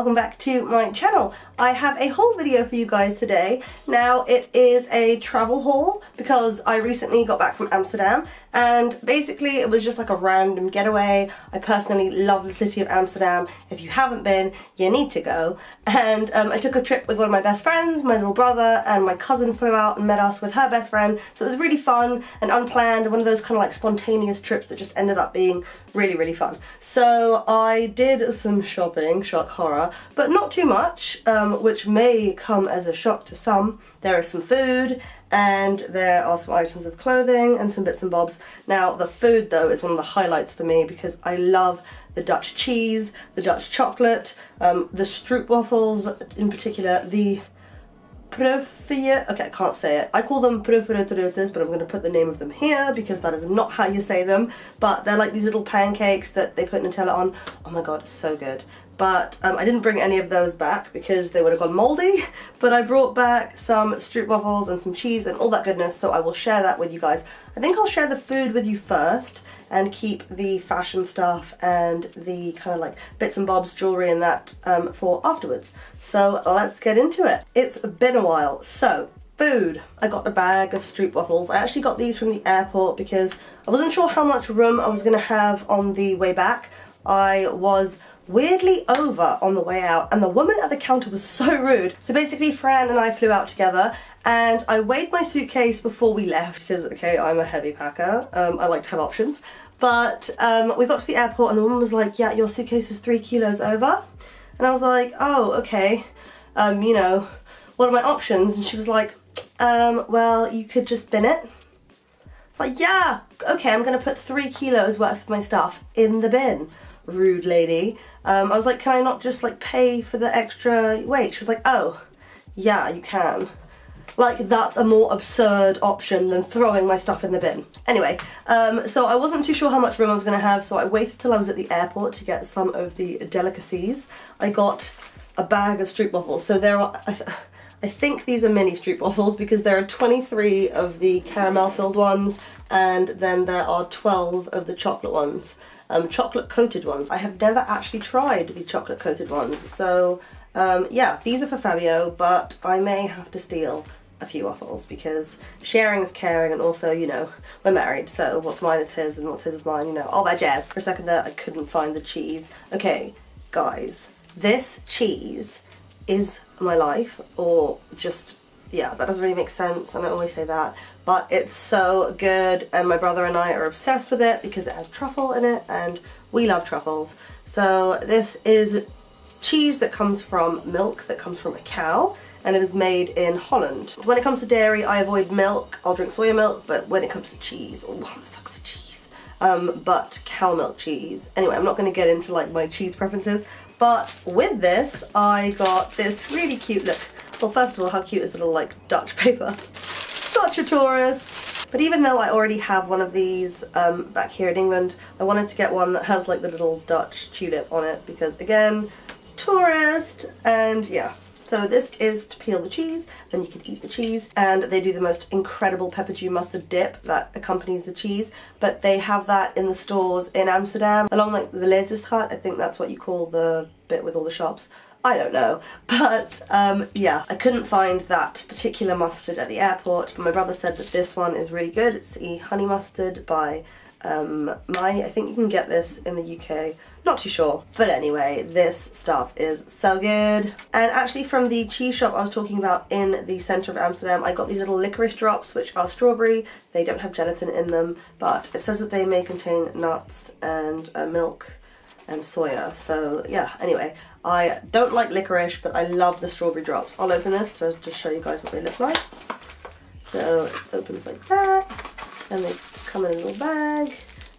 welcome back to my channel. I have a haul video for you guys today. Now it is a travel haul because I recently got back from Amsterdam and basically it was just like a random getaway. I personally love the city of Amsterdam. If you haven't been, you need to go. And I took a trip with one of my best friends, my little brother, and my cousin flew out and met us with her best friend. So it was really fun and unplanned, one of those kind of like spontaneous trips that just ended up being really fun. So I did some shopping, shock horror, but not too much, which may come as a shock to some. There is some food and there are some items of clothing and some bits and bobs. Now the food though is one of the highlights for me because I love the Dutch cheese, the Dutch chocolate, the stroopwafels in particular, the okay, I can't say it. I call them proefruitroutes, but I'm going to put the name of them here because that is not how you say them. But they're like these little pancakes that they put Nutella on. Oh my god, it's so good. But I didn't bring any of those back because they would have gone mouldy. But I brought back some stroopwafels and some cheese and all that goodness, so I will share that with you guys. I think I'll share the food with you first and keep the fashion stuff and the kind of like bits and bobs, jewellery and that for afterwards. So let's get into it. It's been a while. So, food. I got a bag of stroopwafels. I actually got these from the airport because I wasn't sure how much room I was going to have on the way back. I was weirdly over on the way out and the woman at the counter was so rude. So basically Fran and I flew out together and I weighed my suitcase before we left because, okay, I'm a heavy packer. I like to have options. But we got to the airport and the woman was like, yeah, your suitcase is 3 kilos over. And I was like, oh, okay. You know, what are my options? And she was like, well, you could just bin it. It's like, yeah, okay, I'm gonna put 3 kilos worth of my stuff in the bin. Rude lady. I was like, can I not just like pay for the extra weight? She was like, oh, yeah, you can. Like, that's a more absurd option than throwing my stuff in the bin. Anyway, so I wasn't too sure how much room I was going to have, so I waited till I was at the airport to get some of the delicacies. I got a bag of stroopwafels. So there are, I think these are mini stroopwafels because there are 23 of the caramel filled ones and then there are 12 of the chocolate ones. Chocolate coated ones. I have never actually tried the chocolate coated ones, so yeah, these are for Fabio, but I may have to steal a few waffles because sharing is caring, and also, you know, we're married, so what's mine is his and what's his is mine, you know, all that jazz. For a second there I couldn't find the cheese. Okay, guys, this cheese is my life, or just, yeah, that doesn't really make sense, and I always say that, but it's so good, and my brother and I are obsessed with it because it has truffle in it, and we love truffles. So this is cheese that comes from milk that comes from a cow, and it is made in Holland. When it comes to dairy, I avoid milk. I'll drink soya milk, but when it comes to cheese, oh, I'm a sucker for cheese. But cow milk cheese. Anyway, I'm not going to get into like my cheese preferences, but with this, I got this really cute look. Well, first of all, how cute is the little like Dutch paper? Such a tourist! But even though I already have one of these back here in England, I wanted to get one that has like the little Dutch tulip on it because, again, tourist, and yeah. So this is to peel the cheese, then you can eat the cheese, and they do the most incredible pepper dew mustard dip that accompanies the cheese, but they have that in the stores in Amsterdam, along like the Leidsestraat. I think that's what you call the bit with all the shops. I don't know, but yeah, I couldn't find that particular mustard at the airport, but my brother said that this one is really good. It's the honey mustard by I think you can get this in the UK, not too sure, but anyway, this stuff is so good. And actually from the cheese shop I was talking about in the centre of Amsterdam, I got these little licorice drops which are strawberry. They don't have gelatin in them, but it says that they may contain nuts and milk and soya, so yeah. Anyway, I don't like licorice, but I love the strawberry drops. I'll open this to just show you guys what they look like. So it opens like that, and they come in a little bag,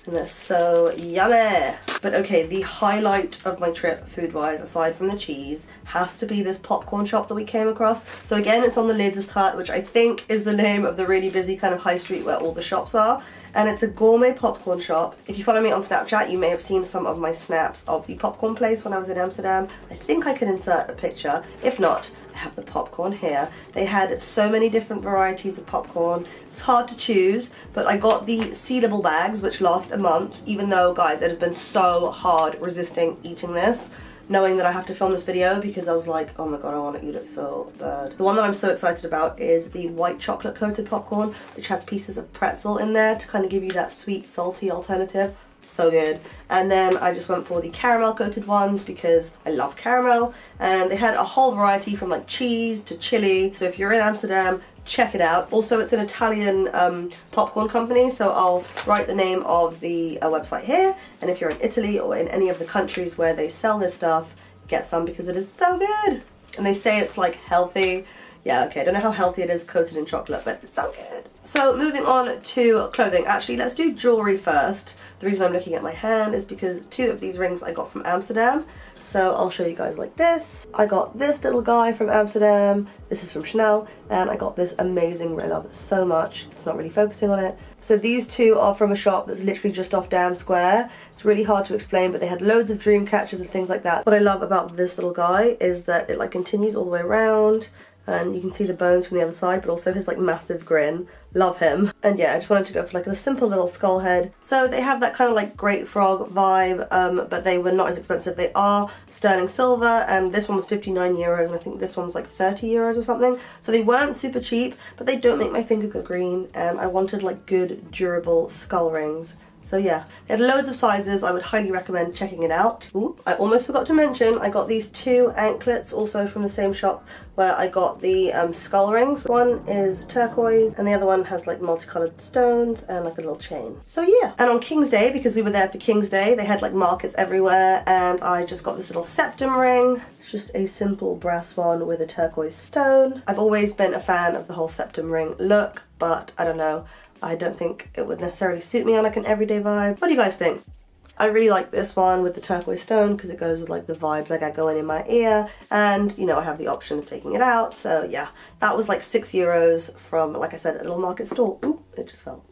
and they're so yummy. But okay, the highlight of my trip food-wise, aside from the cheese, has to be this popcorn shop that we came across. So again, it's on the Leidsestraat, which I think is the name of the really busy kind of high street where all the shops are. And it's a gourmet popcorn shop. If you follow me on Snapchat, you may have seen some of my snaps of the popcorn place when I was in Amsterdam. I think I can insert a picture. If not, I have the popcorn here. They had so many different varieties of popcorn. It was hard to choose, but I got the sealable bags, which last a month, even though, guys, it has been so hard resisting eating this. knowing that I have to film this video because I was like, oh my god, I want to eat it so bad. The one that I'm so excited about is the white chocolate coated popcorn, which has pieces of pretzel in there to kind of give you that sweet salty alternative. So good. And then I just went for the caramel coated ones because I love caramel, and they had a whole variety from like cheese to chili. So if you're in Amsterdam, check it out. Also, it's an Italian popcorn company, so I'll write the name of the website here, and if you're in Italy or in any of the countries where they sell this stuff, get some because it is so good. And they say it's like healthy. Yeah, okay, I don't know how healthy it is coated in chocolate, but it's so good. So moving on to clothing. Actually, let's do jewellery first. The reason I'm looking at my hand is because 2 of these rings I got from Amsterdam. So I'll show you guys like this. I got this little guy from Amsterdam. This is from Chanel. And I got this amazing ring. I love it so much. It's not really focusing on it. So these 2 are from a shop that's literally just off Dam Square. It's really hard to explain, but they had loads of dream catchers and things like that. What I love about this little guy is that it like continues all the way around. And you can see the bones from the other side, but also his like massive grin. Love him. And yeah, I just wanted to go for like a simple little skull head. So they have that kind of like Great Frog vibe, but they were not as expensive. They are sterling silver, and this one was 59 euros, and I think this one was like 30 euros or something. So they weren't super cheap, but they don't make my finger go green, and I wanted like good, durable skull rings. So yeah, they had loads of sizes. I would highly recommend checking it out. Ooh, I almost forgot to mention, I got these 2 anklets also from the same shop where I got the skull rings. One is turquoise and the other one has like multicolored stones and like a little chain. So yeah, and on King's Day, because we were there for King's Day, they had like markets everywhere, and I just got this little septum ring. It's just a simple brass one with a turquoise stone. I've always been a fan of the whole septum ring look, but I don't know. I don't think it would necessarily suit me on like an everyday vibe. What do you guys think? I really like this one with the turquoise stone because it goes with like the vibes I got going in my ear, and you know I have the option of taking it out. So yeah, that was like 6 euros from, like I said, a little market stall. Ooh, it just fell.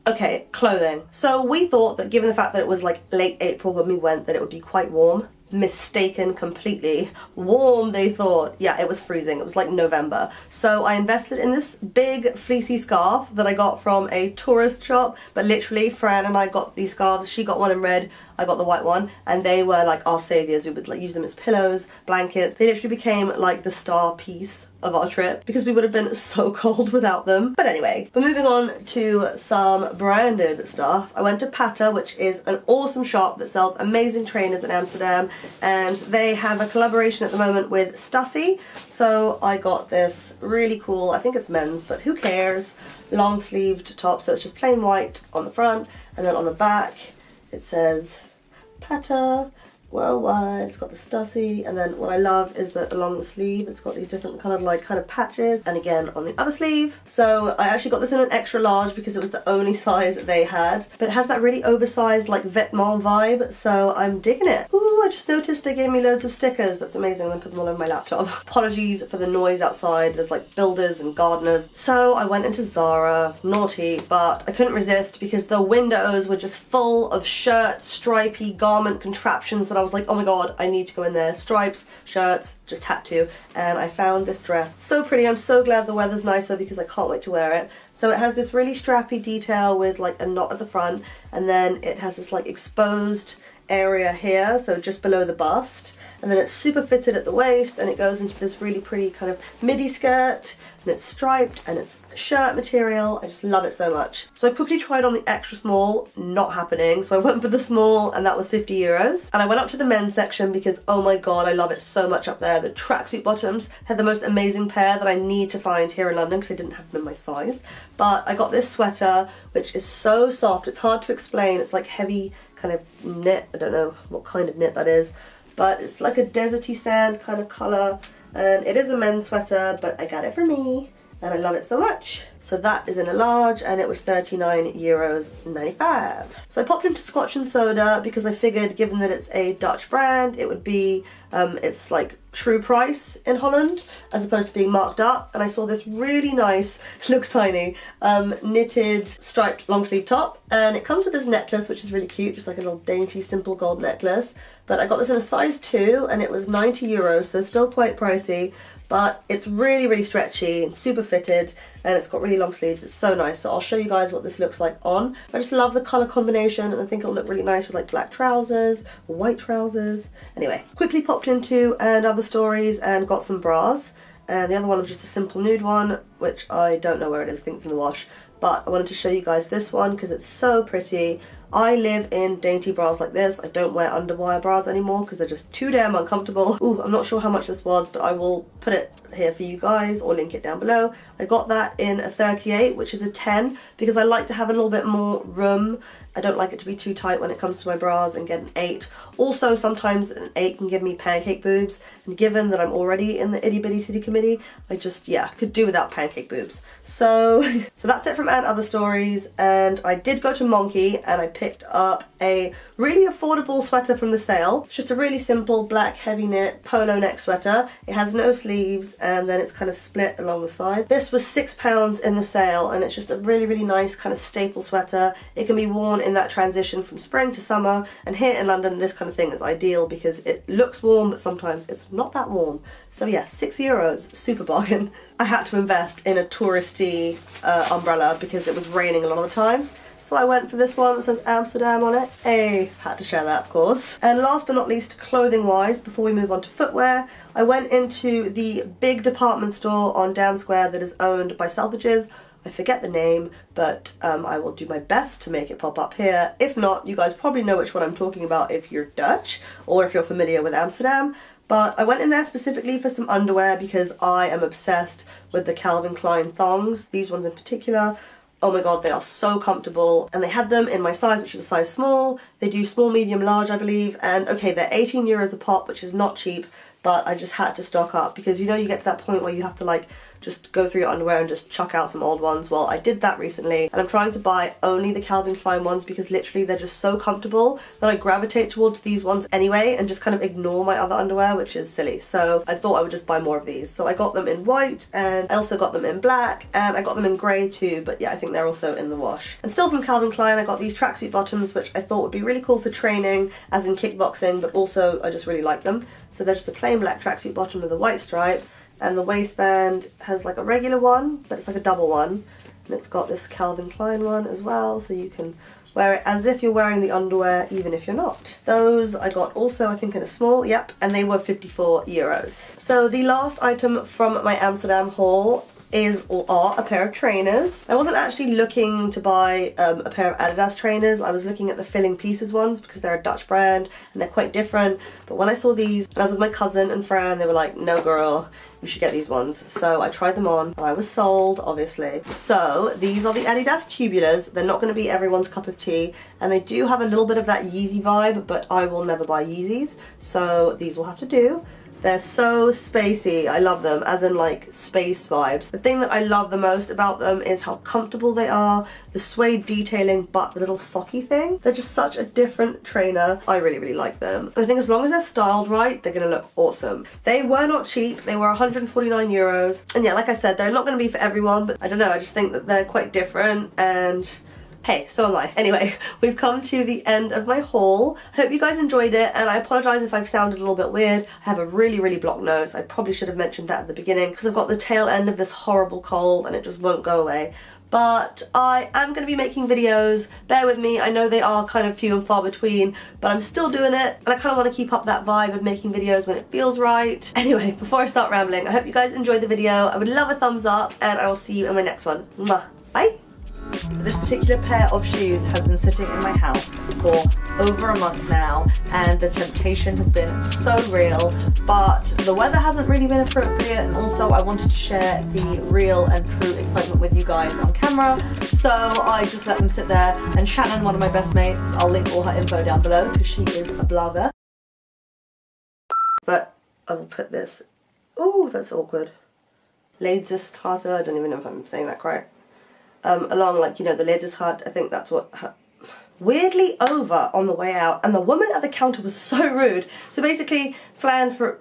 Okay, clothing. So we thought that given the fact that it was like late April when we went, that it would be quite warm. Mistaken completely. Warm, they thought. Yeah, it was freezing. It was like November. So I invested in this big fleecy scarf that I got from a tourist shop, but literally Fran and I got these scarves. She got one in red, I got the white one, and they were like our saviors. We would like use them as pillows, blankets. They literally became like the star piece of our trip because we would have been so cold without them. But anyway, we're moving on to some branded stuff. I went to Patta, which is an awesome shop that sells amazing trainers in Amsterdam, and they have a collaboration at the moment with Stussy. So I got this really cool, I think it's men's, but who cares, long sleeved top. So it's just plain white on the front, and then on the back it says Patta worldwide. It's got the Stussy, and then what I love is that along the sleeve it's got these different kind of patches, and again on the other sleeve. So I actually got this in an extra large because it was the only size they had, but it has that really oversized like vêtement vibe, so I'm digging it. Ooh, I just noticed they gave me loads of stickers. That's amazing. I'm gonna put them all over my laptop. Apologies for the noise outside. There's like builders and gardeners. So I went into Zara, naughty, but I couldn't resist because the windows were just full of shirt, stripy garment contraptions that I was like, oh my god, I need to go in there. Stripes, shirts, just tattoo. And I found this dress. So pretty. I'm so glad the weather's nicer because I can't wait to wear it. So it has this really strappy detail with like a knot at the front, and then it has this like exposed area here, so just below the bust, and then it's super fitted at the waist, and it goes into this really pretty kind of midi skirt, and it's striped, and it's shirt material. I just love it so much. So I quickly tried on the extra small, not happening, so I went for the small, and that was 50 euros. And I went up to the men's section because, oh my god, I love it so much up there. The tracksuit bottoms had the most amazing pair that I need to find here in London because I didn't have them in my size. But I got this sweater, which is so soft, it's hard to explain. It's like heavy kind of knit. I don't know what kind of knit that is, but it's like a deserty sand kind of colour, and it is a men's sweater, but I got it for me and I love it so much. So that is in a large, and it was 39 euros 95. So I popped into Scotch and Soda because I figured, given that it's a Dutch brand, it would be its like true price in Holland as opposed to being marked up. And I saw this really nice, it looks tiny, knitted striped long sleeve top. And it comes with this necklace, which is really cute, just like a little dainty, simple gold necklace. But I got this in a size 2 and it was €90, so still quite pricey. But it's really, really stretchy and super fitted, and it's got really long sleeves. It's so nice. So I'll show you guys what this looks like on. I just love the colour combination, and I think it'll look really nice with like black trousers or white trousers. Anyway, quickly popped into And Other Stories and got some bras. And the other one was just a simple nude one, which I don't know where it is. I think it's in the wash. But I wanted to show you guys this one because it's so pretty. I live in dainty bras like this. I don't wear underwire bras anymore because they're just too damn uncomfortable. Ooh, I'm not sure how much this was, but I will put it here for you guys or link it down below. I got that in a 38, which is a 10, because I like to have a little bit more room. I don't like it to be too tight when it comes to my bras, and get an 8. Also, sometimes an 8 can give me pancake boobs, and given that I'm already in the itty bitty titty committee, I just, yeah, could do without pancake boobs. So, so that's it from And Other Stories, and I did go to Monkey and I picked up a really affordable sweater from the sale. It's just a really simple black heavy knit polo neck sweater. It has no sleeves and then it's kind of split along the side. This was £6 in the sale, and it's just a really, really nice kind of staple sweater. It can be worn in that transition from spring to summer, and here in London this kind of thing is ideal because it looks warm but sometimes it's not that warm. So yeah, €6, super bargain. I had to invest in a touristy umbrella because it was raining a lot of the time. So I went for this one that says Amsterdam on it. Hey, had to share that, of course. And last but not least, clothing-wise, before we move on to footwear, I went into the big department store on Dam Square that is owned by Selfridges. I forget the name, but I will do my best to make it pop up here. If not, you guys probably know which one I'm talking about if you're Dutch or if you're familiar with Amsterdam. But I went in there specifically for some underwear because I am obsessed with the Calvin Klein thongs, these ones in particular. Oh my god, they are so comfortable, and they had them in my size, which is a size small. They do small, medium, large, I believe, and okay, they're €18 a pop, which is not cheap, but I just had to stock up because, you know, you get to that point where you have to like just go through your underwear and just chuck out some old ones. Well, I did that recently, and I'm trying to buy only the Calvin Klein ones because literally they're just so comfortable that I gravitate towards these ones anyway and just kind of ignore my other underwear, which is silly. So I thought I would just buy more of these. So I got them in white, and I also got them in black, and I got them in grey too, but yeah, I think they're also in the wash. And still from Calvin Klein, I got these tracksuit bottoms, which I thought would be really cool for training, as in kickboxing, but also I just really like them. So they're just a plain black tracksuit bottom with a white stripe, and the waistband has like a regular one, but it's like a double one, and it's got this Calvin Klein one as well, so you can wear it as if you're wearing the underwear even if you're not. Those I got also, I think, in a small, yep, and they were €54. So the last item from my Amsterdam haul is or are a pair of trainers. I wasn't actually looking to buy a pair of Adidas trainers. I was looking at the Filling Pieces ones because they're a Dutch brand and they're quite different. But when I saw these, and I was with my cousin and Fran, they were like, no girl, you should get these ones. So I tried them on and I was sold, obviously. So these are the Adidas Tubulars. They're not going to be everyone's cup of tea, and they do have a little bit of that Yeezy vibe, but I will never buy Yeezys, so these will have to do. They're so spacey. I love them, as in like space vibes. The thing that I love the most about them is how comfortable they are, the suede detailing, but the little socky thing. They're just such a different trainer. I really, really like them. And I think as long as they're styled right, they're gonna look awesome. They were not cheap. They were €149. And yeah, like I said, they're not gonna be for everyone, but I don't know, I just think that they're quite different, and hey, so am I. Anyway, we've come to the end of my haul. I hope you guys enjoyed it, and I apologise if I've sounded a little bit weird. I have a really, really blocked nose. I probably should have mentioned that at the beginning because I've got the tail end of this horrible cold and it just won't go away. But I am going to be making videos. Bear with me. I know they are kind of few and far between, but I'm still doing it, and I kind of want to keep up that vibe of making videos when it feels right. Anyway, before I start rambling, I hope you guys enjoyed the video. I would love a thumbs up, and I will see you in my next one. Mwah. Bye! This particular pair of shoes has been sitting in my house for over a month now, and the temptation has been so real, but the weather hasn't really been appropriate, and also I wanted to share the real and true excitement with you guys on camera, so I just let them sit there. And Shannon, one of my best mates, I'll link all her info down below because she is a blogger. But I will put this, oh, that's awkward, Leidsestraat, I don't even know if I'm saying that correct. Along, like, you know, the Leidsestraat, I think that's what, weirdly over on the way out, and the woman at the counter was so rude. So basically, Flan for